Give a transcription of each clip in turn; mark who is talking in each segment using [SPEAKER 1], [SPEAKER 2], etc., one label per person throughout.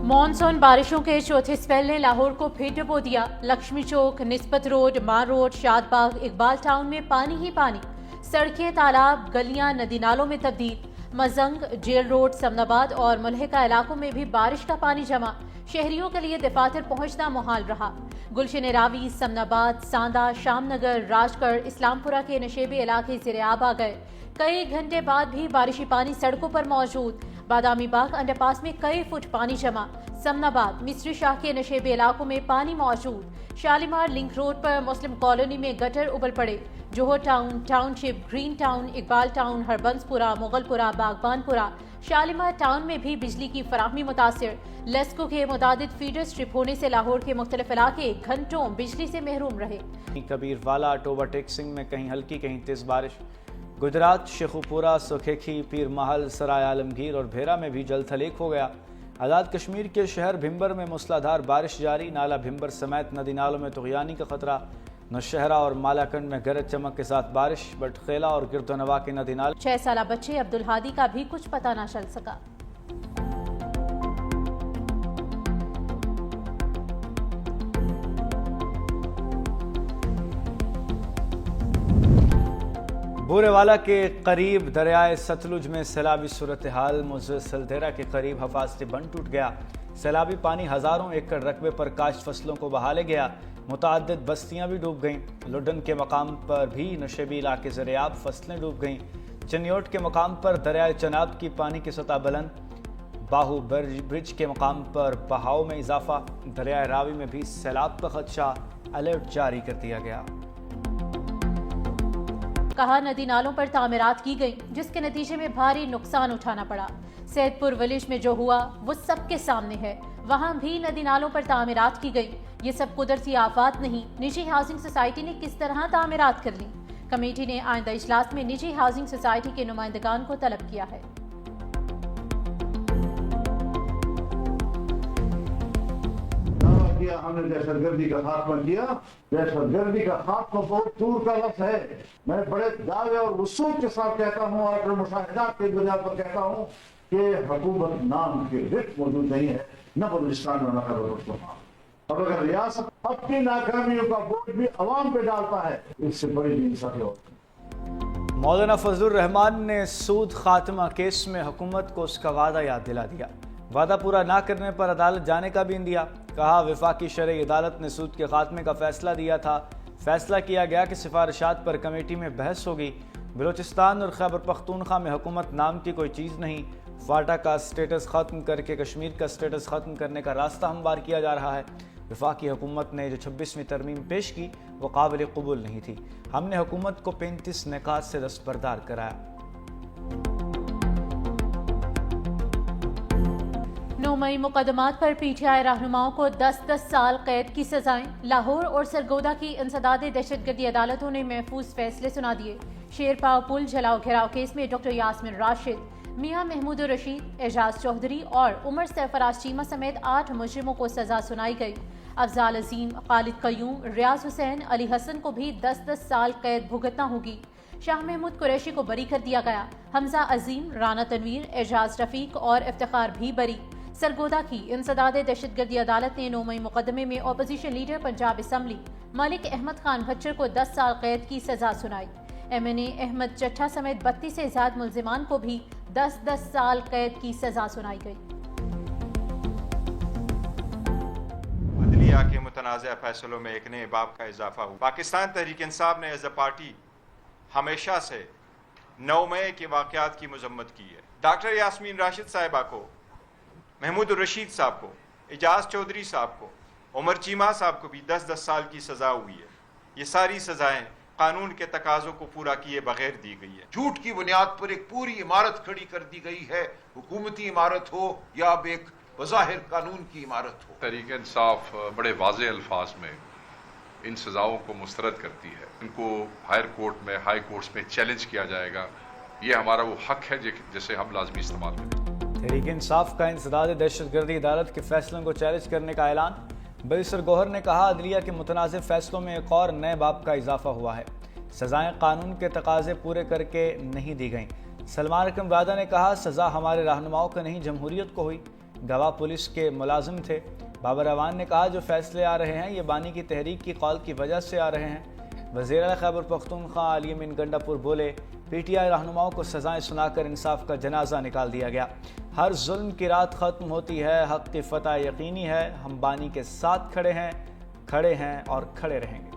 [SPEAKER 1] Monsoon बारिशों के चौथे स्पेल ने लाहौर को फिर डुबो दिया। लक्ष्मी चौक, निस्बत रोड, मार रोड, शादबाग, इकबाल टाउन में पानी ही पानी। सड़कें, तालाब, गलियां नदी नालों में तब्दील। मजंग, जेल रोड, समनाबाद और मुल्हिका इलाकों में भी बारिश का पानी जमा। शहरियों के लिए दफातर पहुंचना मुहाल रहा। गुलशन रावी, समनाबाद, सांदा, शामनगर, राजगढ़, इस्लामपुरा के नशेबी इलाके ज़ेर-ए-आब आ गए। कई घंटे बाद भी बारिशी पानी सड़कों पर मौजूद। बादामी बाग अंडरपास में कई फुट पानी जमा। समनाबाद, मिस्री शाह के नशेबी इलाकों में पानी मौजूद। शालीमार लिंक रोड पर मुस्लिम कॉलोनी में गटर उबल पड़े। Johar town, township, green town, Iqbal town, Harbanspura, Mughalpura, Baghbanpura, Shalimar town में भी बिजली की फराहमी मुतासिर। लेस्को के मुतादिद फीडर स्ट्रिप होने से लाहौर के मुख्तलिफ इलाके घंटों बिजली से महरूम रहे।
[SPEAKER 2] कबीरवाला, टोबा टेक्सिंग में कहीं हल्की कहीं तेज बारिश। गुजरात, शेखुपुरा, सुखेखी, पीर महल, सराय आलमगीर और भेरा में भी जल थलीक हो गया। आज़ाद कश्मीर के शहर भिम्बर में मूसलाधार बारिश जारी। नाला भिम्बर समेत नदी नालों में तुग़यानी का खतरा। नौशहरा और मालाकंड में गरज चमक के साथ बारिश। बटखेला और गिरदोनवा के नदी नाले।
[SPEAKER 1] 6 साला बच्चे अब्दुल हादी का भी कुछ पता न चल सका।
[SPEAKER 2] बूरेवाला के करीब दरियाए सतलुज में सैलाबी सूरत हाल। मुज़स्सलधेरा के करीब हफाजती बंद टूट गया। सैलाबी पानी हज़ारों एकड़ रकबे पर काश्त फसलों को बहा ले गया। मुतअद्दिद बस्तियां भी डूब गईं। लुडन के मकाम पर भी नशेबी इलाके ज़ेर-ए-आब फसलें डूब गईं। चनियोट के मकाम पर दरियाए चनाब की पानी की सतह बुलंद। बाहू ब्रिज के मकाम पर बहाव में इजाफा। दरियाए रावी में भी सैलाब का खदशा। अलर्ट जारी कर दिया गया।
[SPEAKER 1] कहा नदी नालों पर तामीरात की गई, जिसके नतीजे में भारी नुकसान उठाना पड़ा। सैदपुर विलेज में जो हुआ वो सबके सामने है। वहाँ भी नदी नालों पर तामीरात की गई। ये सब कुदरती आफात नहीं, निजी हाउसिंग सोसाइटी ने किस तरह तामीरात कर ली। कमेटी ने आइंदा इजलास में निजी हाउसिंग सोसाइटी के नुमाइंदगान को तलब किया है।
[SPEAKER 3] हमने दहशतगर्दी का खात्मा किया। दहशतगर्दी का खात्मा बहुत दूर का लफ्ज है। मैं बड़े दावे और उसूल के साथ कहता हूँ और मुशाहिदात के बुनियाद पर कहता हूँ कि हुकूमत नाम की रिट मौजूद नहीं है, न बलूचिस्तान में न खैबर। अब अगर रियासत अपनी नाकामियों का बोझ भी अवाम पे डालता है, इससे बड़ी बेइंसाफी होती है।
[SPEAKER 2] मौलाना फजलुर रहमान ने सूद खात्मा केस में हुकूमत को उसका वादा याद दिला दिया। वादा पूरा ना करने पर अदालत जाने का भी दिया। कहा वफाकी शरई अदालत ने सूद के खात्मे का फैसला दिया था। फैसला किया गया कि सिफारिशात पर कमेटी में बहस होगी। बलूचिस्तान और खैबर पख्तूनख्वा में हुकूमत नाम की कोई चीज़ नहीं। फाटा का स्टेटस ख़त्म करके कश्मीर का स्टेटस ख़त्म करने का रास्ता हमवार किया जा रहा है। वफाकी हुकूमत ने जो 26वीं तरमीम पेश की वो काबिल कबूल नहीं थी। हमने हुकूमत को 35 निकात से दस्तबरदार कराया।
[SPEAKER 1] 9 मई मुकदमात पर पीटीआई रहनुमाओं को 10-10 साल कैद की सजाएं। लाहौर और सरगोदा की इंसदादे दहशतगर्दी अदालतों ने महफूज फैसले सुना दिए। शेरपाव पुल जलाओ घेराव केस में डॉक्टर यास्मिन राशिद, मियां महमूद रशीद, एजाज चौधरी और उमर सरफराज चीमा समेत 8 मुजरिमों को सजा सुनाई गई। अफजाल अजीम, खालिद कयूम, रियाज हुसैन, अली हसन को भी 10-10 साल कैद भुगतना होगी। शाह महमूद कुरैशी को बरी कर दिया गया। हमजा अजीम, राना तनवीर, एजाज रफीक और इफ्तिखार भी बरी। सरगोदा की इंसदादे दहशतगर्दी अदालत ने 9 मई मुकदमे में opposition leader Punjab assembly Malik Ahmad Khan Bhachar को 10 साल कैद की सजा सुनाई। MNA अहमद चट्ठा समेत 32 से ज्यादा मुल्जिमान को भी 10-10 साल कैद की सजा सुनाई गई।
[SPEAKER 4] अदलिया के मुतनाज़ा फैसलों में एक नए बाब का इजाफा हुआ। पाकिस्तान तहरीक इंसाफ ने एज अ पार्टी हमेशा से 9 मई के वाक़यात की मजम्मत की है। डॉक्टर यास्मीन राशिद साहिबा को, महमूद रशीद साहब को, एजाज चौधरी साहब को, उमर चीमा साहब को भी 10-10 साल की सज़ा हुई है। ये सारी सज़ाएं कानून के तकाज़ों को पूरा किए बगैर दी गई है।
[SPEAKER 5] झूठ की बुनियाद पर एक पूरी इमारत खड़ी कर दी गई है, हुकूमती इमारत हो या अब एक बज़ाहिर कानून की इमारत हो।
[SPEAKER 6] तहरीक इंसाफ बड़े वाज़ेह अल्फाज में इन सज़ाओं को मुस्तरद करती है। इनको हायर कोर्ट में, हाई कोर्ट्स में चैलेंज किया जाएगा। ये हमारा वो हक है जिसे हम लाजमी इस्तेमाल करें।
[SPEAKER 2] तहरीक इंसाफ का इंसदाद दहशतगर्दी अदालत के फैसलों को चैलेंज करने का ऐलान। बैरिस्टर गौहर ने कहा अदलिया के मुतनाज़िब फैसलों में एक और नए बाब का इजाफा हुआ है। सजाएं कानून के तकाजे पूरे करके नहीं दी गईं। सलमान अकरम राजा ने कहा सजा हमारे रहनुमाओं को नहीं जमहूरियत को हुई। गवाह पुलिस के मुलाजिम थे। बाबर अवान ने कहा जो फैसले आ रहे हैं ये बानी की तहरीक की कौल की वजह से आ रहे हैं। वज़ीर आला खैबर पख्तूनख्वा अली अमीन गंडापुर बोले, पीटीआई रहनुमाओं को सजाएं सुनाकर इंसाफ का जनाजा निकाल दिया गया। हर जुल्म की रात ख़त्म होती है, हक़ की फतह यकीनी है। हम बानी के साथ खड़े हैं और खड़े रहेंगे।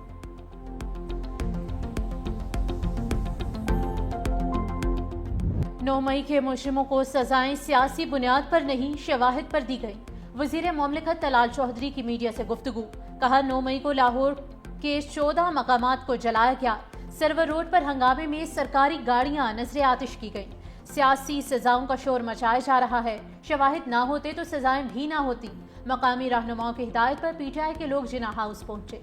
[SPEAKER 1] 9 मई के मुजरिमों को सजाएं सियासी बुनियाद पर नहीं, शवाहिद पर दी गई। वज़ीर मुमलिकत तलाल चौधरी की मीडिया से गुफ्तगू, कहा 9 मई को लाहौर के 14 मकामात को जलाया गया। सर्वर रोड पर हंगामे में सरकारी गाड़ियां नजर आतिश की गईं। सियासी सजाओं का शोर मचाया जा रहा है। शवाहिद ना होते तो सजाएं भी ना होती। मकामी रहनुमाओं की हिदायत पर पीटीआई के लोग जिन्ना हाउस पहुंचे।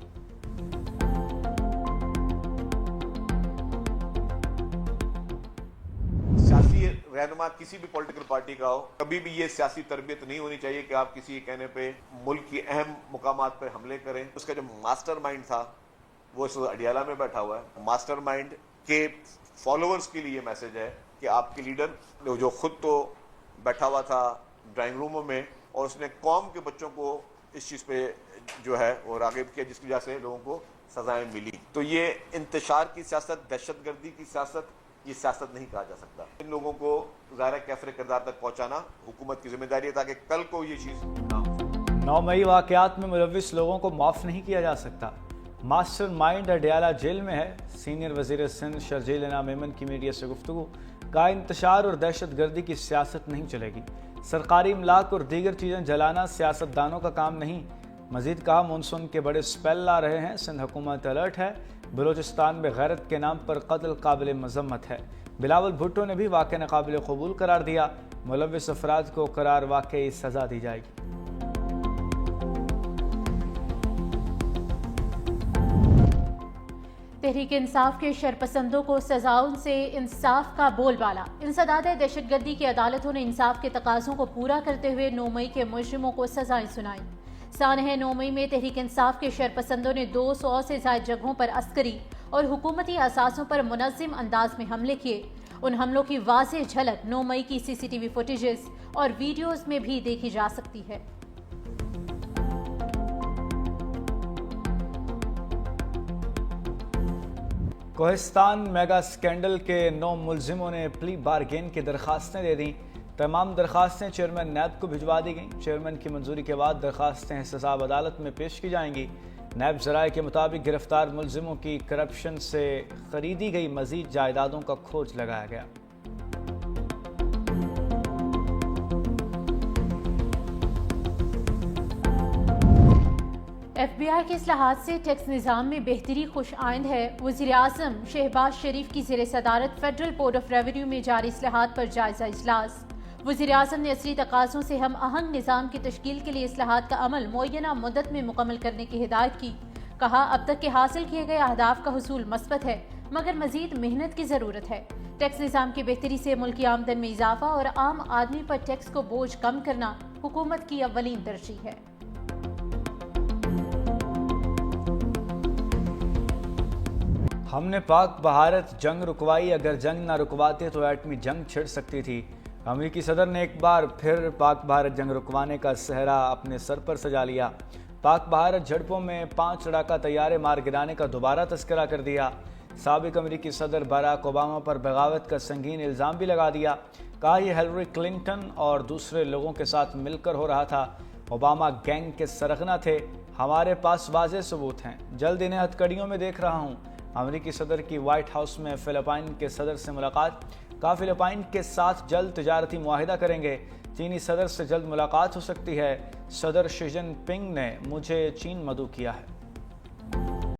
[SPEAKER 7] सियासी रहनुमा किसी भी पॉलिटिकल पार्टी का हो, कभी भी ये सियासी तरबियत नहीं होनी चाहिए कि आप किसी के कहने पे मुल्क की अहम मुकामात पर हमले करें। उसका जो मास्टरमाइंड था वो इस वक्त अडियाला में बैठा हुआ है। मास्टरमाइंड के फॉलोअर्स के लिए ये मैसेज है कि आपके लीडर जो खुद तो बैठा हुआ था ड्राइंग रूमों में और उसने कौम के बच्चों को इस चीज़ पे जो है वो राग़िब किया, जिसकी वजह से लोगों को सजाएं मिली। तो ये इंतशार की सियासत, दहशतगर्दी की सियासत, ये सियासत नहीं कहा जा सकता। इन लोगों को ज़ाहिर कैफरे किरदार तक पहुंचाना हुकूमत की जिम्मेदारी है ताकि कल को ये चीज़ ना हो।
[SPEAKER 2] 9 मई वाक़यात में मुलव्विस लोगों को माफ़ नहीं किया जा सकता। मास्टर माइंड अडियाला जेल में है। सीनियर वज़ीर सिंध शर्जील इनाम मेमन की मीडिया से गुफ्तगू, का इंतशार और दहशतगर्दी की सियासत नहीं चलेगी। सरकारी इमलाक और दीगर चीज़ें जलाना सियासतदानों का काम नहीं। मजीद कहा मानसून के बड़े स्पेल आ रहे हैं, सिंध हुकूमत अलर्ट है। बलूचिस्तान में गैरत के नाम पर कत्ल काबिल मजम्मत है। बिलावल भुट्टो ने भी वाक़या नाकाबिल कबूल करार दिया। मुलव्विस अफराद को करार वाकई सज़ा दी जाएगी।
[SPEAKER 1] तहरीक इंसाफ के शरपसंदों को सजाओं से इंसाफ का बोलबाला। इंसदाद दहशतगर्दी की अदालतों ने इंसाफ के तकाज़ों को पूरा करते हुए 9 मई के मुजरिमों को सजाएं सुनाई। सानह 9 मई में तहरीक इंसाफ के शरपसंदों ने 200 से ज़ायद जगहों पर अस्करी और हुकूमती असासों पर मुनज़्ज़म अंदाज में हमले किए। उन हमलों की वाज़ेह झलक 9 मई की CCTV फुटेजेस और वीडियोज़ में भी देखी जा सकती है।
[SPEAKER 2] कोहिस्तान मेगा स्कैंडल के 9 मुलजिमों ने प्ली बारगेन की दरखास्तें दे दी। तमाम दरखास्तें चेयरमैन नैब को भिजवा दी गईं। चेयरमैन की मंजूरी के बाद दरखास्तें एहतसाब अदालत में पेश की जाएंगी। नैब ज़राए के मुताबिक गिरफ्तार मुलजिमों की करप्शन से खरीदी गई मजीद जायदादों का खोज लगाया गया।
[SPEAKER 1] FBI के इस्लाहात से टैक्स निज़ाम में बेहतरी खुश आइंद है। वज़ीर आज़म शहबाज शरीफ की ज़ेर सदारत फेडरल बोर्ड ऑफ रेवेन्यू में जारी इस्लाहात पर जायज़ा इजलास। वज़ीर आज़म ने असली तकाज़ों से हम आहंग निज़ाम की तश्कील के लिए इस्लाहात का अमल मुअय्यना मुद्दत में मुकम्मल करने की हिदायत की। कहा अब तक के हासिल किए गए अहदाफ का हुसूल मस्बत है, मगर मज़ीद मेहनत की ज़रूरत है। टैक्स निज़ाम की बेहतरी से मुल्की आमदन में इजाफा और आम आदमी पर टैक्स को बोझ कम करना हुकूमत की अव्वलीन तरजीह है।
[SPEAKER 2] हमने पाक भारत जंग रुकवाई, अगर जंग ना रुकवाते तो एटमी जंग छिड़ सकती थी। अमेरिकी सदर ने एक बार फिर पाक भारत जंग रुकवाने का सहरा अपने सर पर सजा लिया। पाक भारत झड़पों में 5 लड़ाका तैयारे मार गिराने का दोबारा तस्करा कर दिया। साबिक अमेरिकी सदर बराक ओबामा पर बगावत का संगीन इल्ज़ाम भी लगा दिया। कहा यह हिलरी क्लिंटन और दूसरे लोगों के साथ मिलकर हो रहा था। ओबामा गैंग के सरगना थे। हमारे पास वाज़ेह सबूत हैं। जल्द इन्हें हथकड़ियों में देख रहा हूँ। अमेरिकी सदर की वाइट हाउस में फिलिपाइन के सदर से मुलाकात। कहा फिलिपाइन के साथ जल्द तिजारती मुआहिदा करेंगे। चीनी सदर से जल्द मुलाकात हो सकती है। सदर शी जिनपिंग ने मुझे चीन मदऊ किया है।